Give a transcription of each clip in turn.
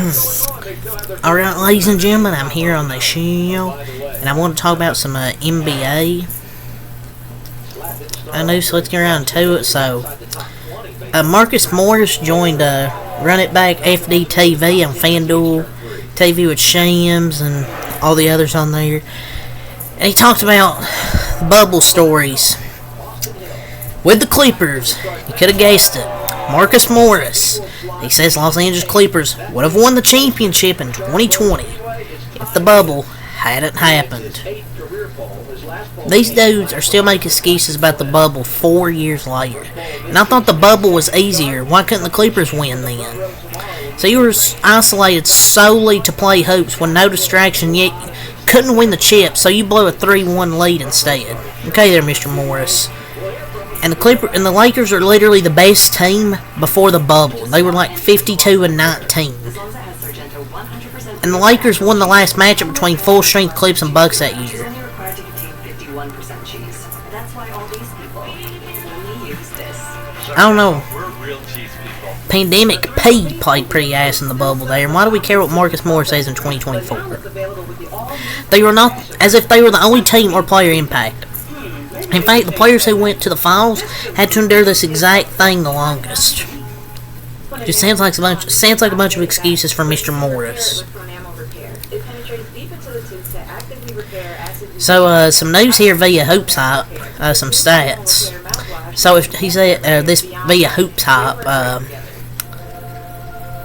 Alright, ladies and gentlemen, I'm here on the show, and I want to talk about some NBA. I know, so let's get around to it. So, Marcus Morris joined Run It Back FDTV and FanDuel TV with Shams and all the others on there. And he talked about bubble stories with the Clippers. You could have guessed it. Marcus Morris. He says Los Angeles Clippers would have won the championship in 2020 if the bubble hadn't happened. These dudes are still making excuses about the bubble 4 years later. And I thought the bubble was easier. Why couldn't the Clippers win then? So you were isolated solely to play hoops with no distraction, yet couldn't win the chip, so you blew a 3-1 lead instead. Okay there, Mr. Morris. And the Lakers are literally the best team before the bubble. They were like 52-19. And the Lakers won the last matchup between full strength Clips and Bucks that year. I don't know. Pandemic P played pretty ass in the bubble there, and why do we care what Marcus Morris says in 2024? They were not as if they were the only team or player impacted. In fact, the players who went to the finals had to endure this exact thing the longest. Just sounds like a bunch of excuses for Mr. Morris. So, some news here via Hoops Hype, some stats. So, if he said this via Hoops Hype,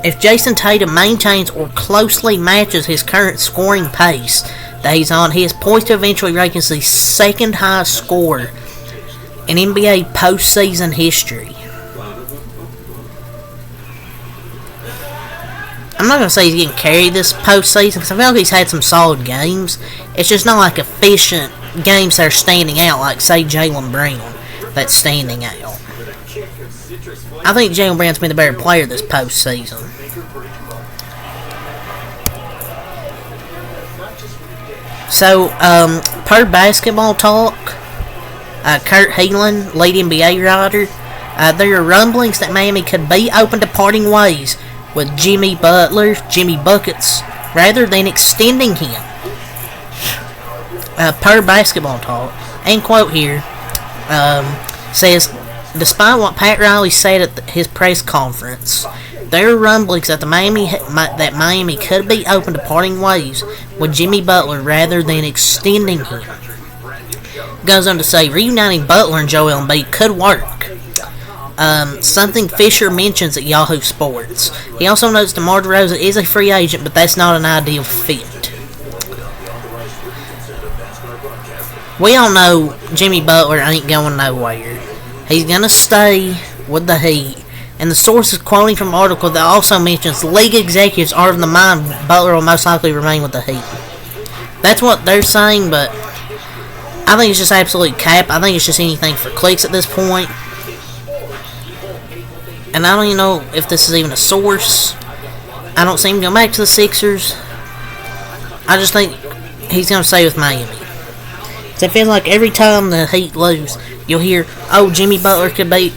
if Jason Tatum maintains or closely matches his current scoring pace that he's on, he is poised to eventually rank as the second highest scorer in NBA postseason history. I'm not going to say he's getting carried this postseason because I feel like he's had some solid games. It's just not like efficient games that are standing out, like, say, Jaylen Brown that's standing out. I think Jaylen Brown's been the better player this postseason. So, per Basketball Talk, Kurt Helin, lead NBA writer, there are rumblings that Miami could be open to parting ways with Jimmy Butler, Jimmy Buckets, rather than extending him. Per Basketball Talk, and quote here, says, despite what Pat Riley said at his press conference, there are rumblings that Miami could be open to parting ways with Jimmy Butler rather than extending him. Goes on to say, reuniting Butler and Joel Embiid could work. Something Fisher mentions at Yahoo Sports. He also notes DeMar DeRozan is a free agent, but that's not an ideal fit. We all know Jimmy Butler ain't going nowhere. He's going to stay with the Heat. And the source is quoting from an article that also mentions league executives are of the mind Butler will most likely remain with the Heat. That's what they're saying, but I think it's just absolute cap. I think it's just anything for clicks at this point. And I don't even know if this is even a source. I don't see him going back to the Sixers. I just think he's going to stay with Miami. So it feels like every time the Heat lose, you'll hear, oh, Jimmy Butler could be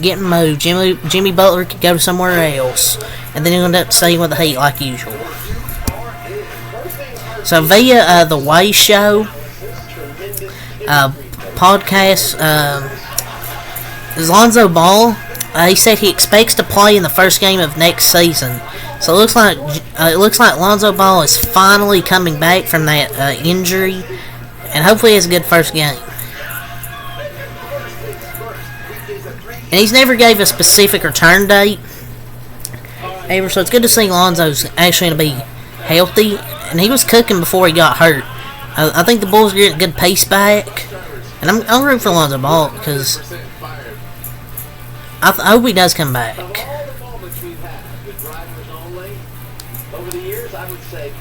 getting moved. Jimmy Butler could go somewhere else. And then you'll end up staying with the Heat like usual. So via The Way Show podcast, Lonzo Ball, he said he expects to play in the first game of next season. So it looks like Lonzo Ball is finally coming back from that injury. And hopefully he has a good first game. And he's never gave a specific return date. Ever, so it's good to see Lonzo's actually going to be healthy. And he was cooking before he got hurt. I think the Bulls are getting a good pace back. And I'm rooting for Lonzo Ball because I hope he does come back.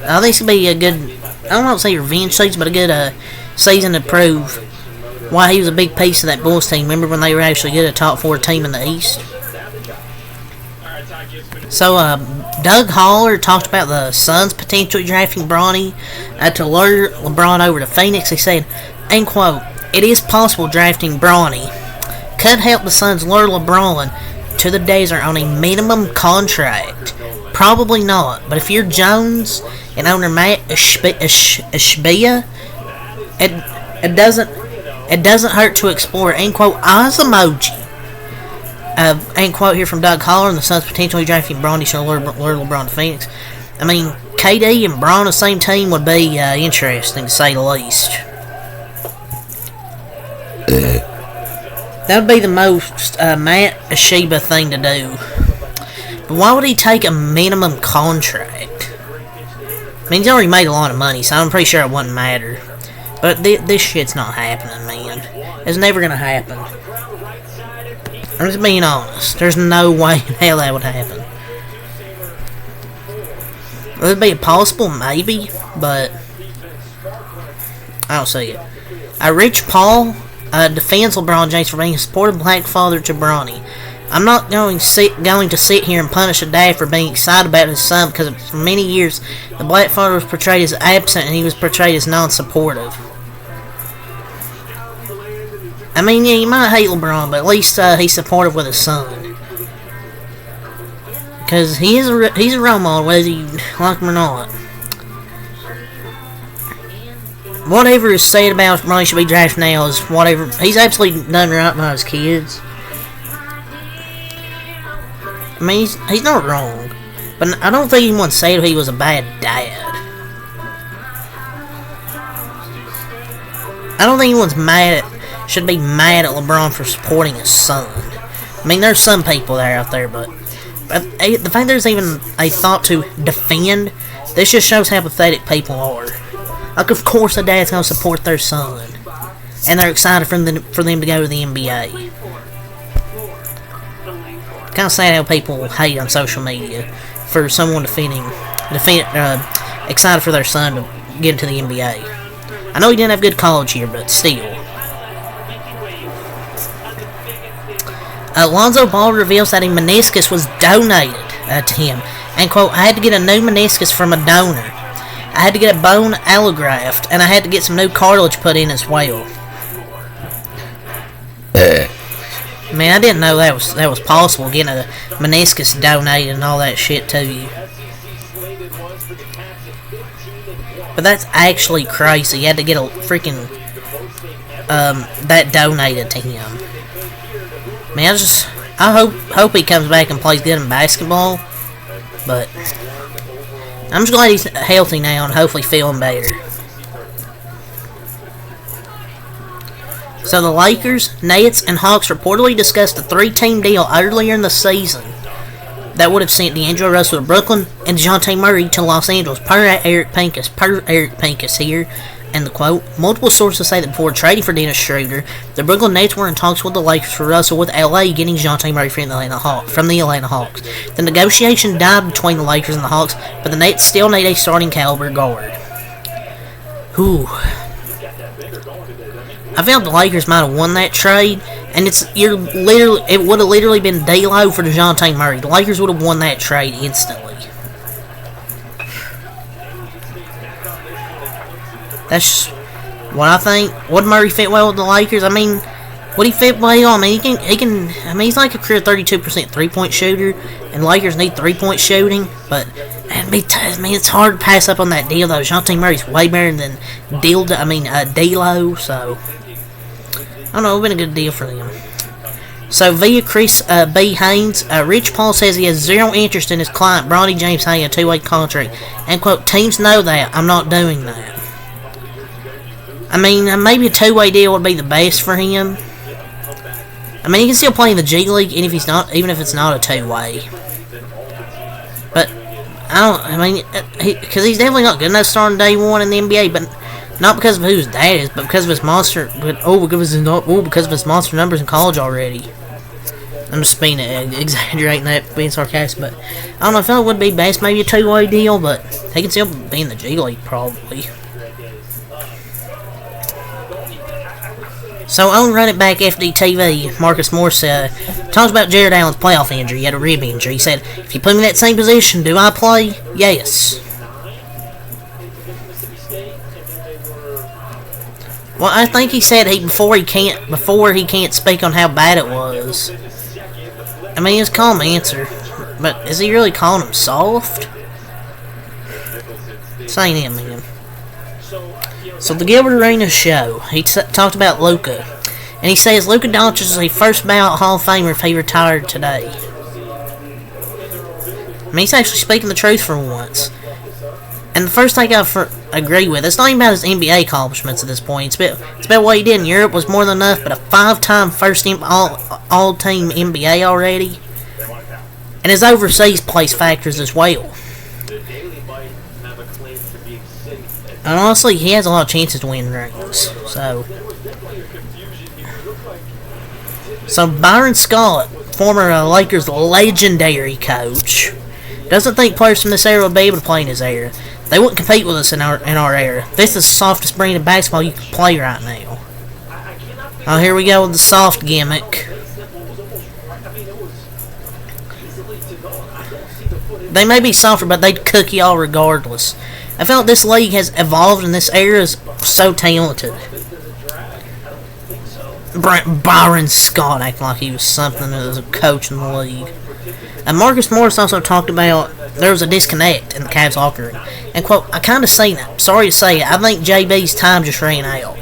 I think it's going to be a good, I don't want to say revenge season, but a good season to prove why he was a big piece of that Bulls team. Remember when they were actually good, a top 4 team in the East? So, Doug Holler talked about the Suns potentially drafting Bronny to lure LeBron over to Phoenix. He said, and quote, it is possible drafting Bronny could help the Suns lure LeBron to the desert on a minimum contract. Probably not. But if you're Jones and owner Matt Ishbia, it doesn't hurt to explore. End quote. Oz emoji. End quote here from Doug Holler, and the Suns potentially drafting Bronny to lure LeBron to Phoenix. I mean, KD and Bron on the same team would be interesting to say the least. That would be the most Matt Ishbia thing to do. But why would he take a minimum contract? I mean, he's already made a lot of money, so I'm pretty sure it wouldn't matter. But this shit's not happening, man. It's never gonna happen. I'm just being honest. There's no way in hell that would happen. Would it be possible? Maybe, but I don't see it. Rich Paul defends LeBron James for being a supportive black father to Bronny. I'm not going to sit here and punish a dad for being excited about his son, because for many years the black father was portrayed as absent and he was portrayed as non-supportive. I mean, yeah, you might hate LeBron, but at least he's supportive with his son. Because he's a role model, whether you like him or not. Whatever is said about Bronny should be drafted now is whatever. He's absolutely done right by his kids. I mean, he's not wrong. But I don't think anyone said he was a bad dad. I don't think anyone's should be mad at LeBron for supporting his son. I mean, there's some people out there, but the fact there's even a thought to defend, this just shows how pathetic people are. Like, of course a dad's gonna support their son, and they're excited for them to go to the NBA. Kind of sad how people hate on social media for someone excited for their son to get into the NBA. I know he didn't have good college here, but still. Lonzo Ball reveals that a meniscus was donated to him. And quote, I had to get a new meniscus from a donor. I had to get a bone allograft, and I had to get some new cartilage put in as well. Man, I didn't know that was possible, getting a meniscus donated and all that shit to you. But that's actually crazy. You had to get a freaking that donated to him. Man, I hope he comes back and plays good in basketball. But I'm just glad he's healthy now and hopefully feeling better. So the Lakers, Nets, and Hawks reportedly discussed a 3-team deal earlier in the season that would have sent D'Angelo Russell to Brooklyn and DeJounte Murray to Los Angeles, per Eric Pincus here. And the quote, multiple sources say that before trading for Dennis Schroeder, the Brooklyn Nets were in talks with the Lakers for Russell, with LA getting DeJounte Murray from the Atlanta Hawks. The negotiation died between the Lakers and the Hawks, but the Nets still need a starting caliber guard. Whew. I felt the Lakers might have won that trade, and it would have literally been D'Lo for DeJounte Murray. The Lakers would have won that trade instantly. That's what I think. Would Murray fit well with the Lakers? I mean, would he fit well? I mean, he can. I mean, he's like a career 32% 3-point shooter, and Lakers need 3-point shooting. But it's hard to pass up on that deal though. DeJounte Murray's way better than D'Lo. So I don't know. It's been a good deal for them. So via Chris B. Haynes, Rich Paul says he has zero interest in his client Bronny James having a 2-way contract. And quote, teams know that. I'm not doing that. I mean, maybe a 2-way deal would be the best for him. I mean, he can still play in the G League, even if it's not a 2-way. But because he's definitely not good enough starting day one in the NBA. But not because of who his dad is, but because of his monster. Because of his monster numbers in college already. I'm just exaggerating that, being sarcastic. But I don't know. I feel it would be best, maybe a 2-way deal, but he can still be in the G League probably. So on Run It Back FDTV, Marcus Morris talks about Jared Allen's playoff injury. He had a rib injury. He said, if you put me in that same position, do I play? Yes. Well, I think he said before he can't speak on how bad it was. I mean, it's a calm answer. But is he really calling him soft? Saying it, man. So the Gilbert Arenas show, he talked about Luka. And he says Luka Doncic is a first ballot Hall of Famer if he retired today. I mean, he's actually speaking the truth for once. And the first thing I agree with, it's not even about his NBA accomplishments at this point. It's about what he did in Europe was more than enough, but a 5-time first-team all-team NBA already. And his overseas place factors as well. And honestly, he has a lot of chances to win rings. So Byron Scott, former Lakers legendary coach, doesn't think players from this era would be able to play in his era. They wouldn't compete with us in our era. This is the softest brand of basketball you can play right now. Oh, here we go with the soft gimmick. They may be softer, but they'd cook y'all regardless. I feel like this league has evolved and this era is so talented. Byron Scott acting like he was something as a coach in the league. And Marcus Morris also talked about there was a disconnect in the Cavs locker room. And quote, I kind of seen it. Sorry to say it. I think JB's time just ran out.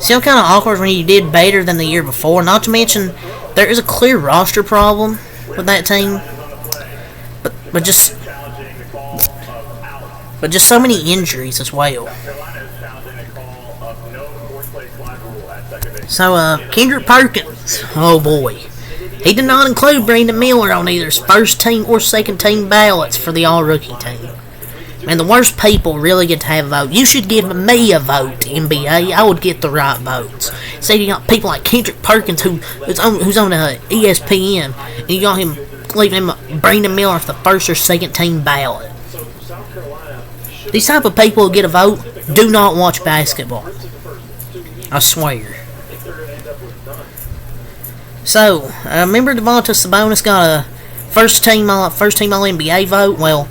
Still kind of awkward when you did better than the year before. Not to mention, there is a clear roster problem with that team. But just so many injuries as well. So, Kendrick Perkins, oh boy. He did not include Brandon Miller on either his first team or second team ballots for the all-rookie team. Man, the worst people really get to have a vote. You should give me a vote, NBA. I would get the right votes. Say you got people like Kendrick Perkins who's on ESPN, and you got him leaving him Brandon Miller for the first or second team ballot. These type of people who get a vote do not watch basketball. I swear. So, remember Domantas Sabonis got a first team all NBA vote? Well,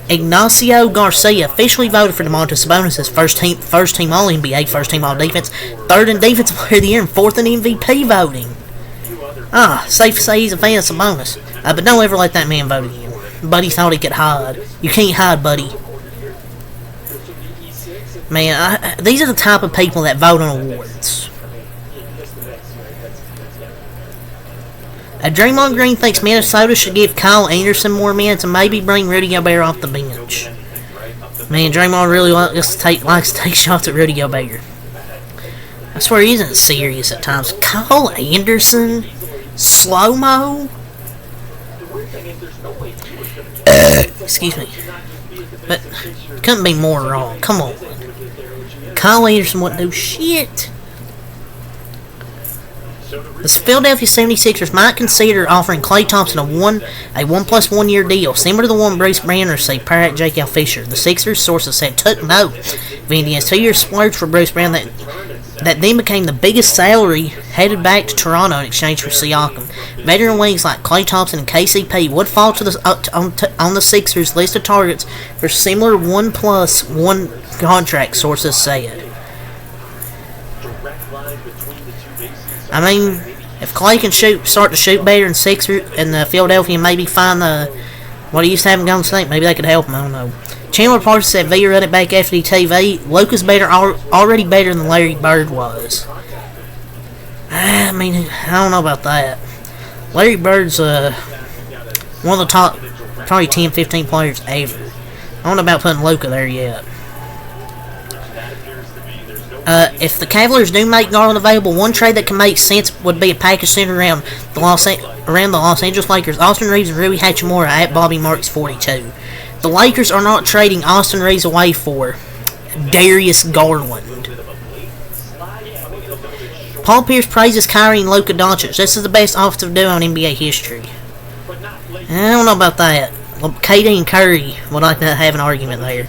Ignacio Garcia officially voted for Domantas Sabonis as first team all NBA, first team all defense, third in defensive player of the year, and fourth in MVP voting. Safe to say he's a fan of Sabonis. But don't ever let that man vote again. Buddy thought he could hide. You can't hide, buddy. Man, these are the type of people that vote on awards. Draymond Green thinks Minnesota should give Kyle Anderson more minutes and maybe bring Rudy Gobert off the bench. Man, Draymond really likes to take shots at Rudy Gobert. I swear he isn't serious at times. Kyle Anderson? Slow-mo? Excuse me. But couldn't be more wrong. Come on. Kyle Anderson wouldn't do shit. The Philadelphia 76ers might consider offering Klay Thompson a 1+1 year deal, similar to the one Bruce Brown received prior to Jake L. Fisher. The Sixers sources said took note of Indiana's 2-year splurge for Bruce Brown that then became the biggest salary headed back to Toronto in exchange for Siakam. Veteran wings like Klay Thompson and KCP would fall to on the Sixers' list of targets for similar 1+1 contract, sources said. I mean, if Klay can start to shoot better in Sixers and Philadelphia maybe find what he used to have in Golden State, maybe they could help him. I don't know. Chandler Parsons said via running back FDTV, Luka's already better than Larry Bird was. I mean, I don't know about that. Larry Bird's one of the top probably 10, 15 players ever. I don't know about putting Luka there yet. If the Cavaliers do make Garland available, one trade that can make sense would be a package centered around the Los Angeles Lakers, Austin Reeves and Rui Hachimura at Bobby Marks 42. The Lakers are not trading Austin Reeves away for Darius Garland. Paul Pierce praises Kyrie and Luka Doncic. This is the best offensive duo in NBA history. I don't know about that. KD and Curry would like to have an argument there.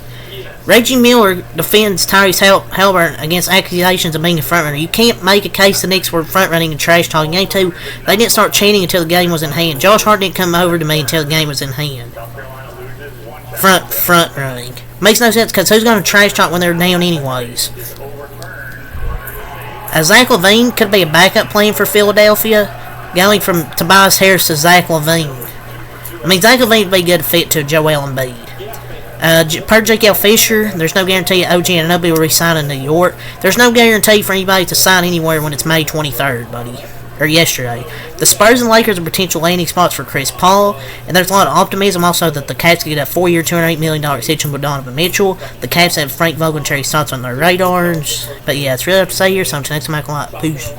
Reggie Miller defends Tyrese Halliburton against accusations of being a frontrunner. You can't make a case the Knicks were front-running and trash-talking. Game 2, they didn't start cheating until the game was in hand. Josh Hart didn't come over to me until the game was in hand. Front-running. Makes no sense because who's going to trash-talk when they're down anyways? Zach LaVine could be a backup plan for Philadelphia, going from Tobias Harris to Zach LaVine. I mean, Zach LaVine would be a good fit to Joel Embiid. Per J.K. Fisher, there's no guarantee OG Anunoby will resign in New York. There's no guarantee for anybody to sign anywhere when it's May 23rd, buddy. Or yesterday. The Spurs and Lakers are potential landing spots for Chris Paul, and there's a lot of optimism also that the Cavs could get a 4-year, $208 million extension with Donovan Mitchell. The Cavs have Frank Vogel and Terry Stotts on their radars. But yeah, it's really up to say here, so until next time, Michael Peace.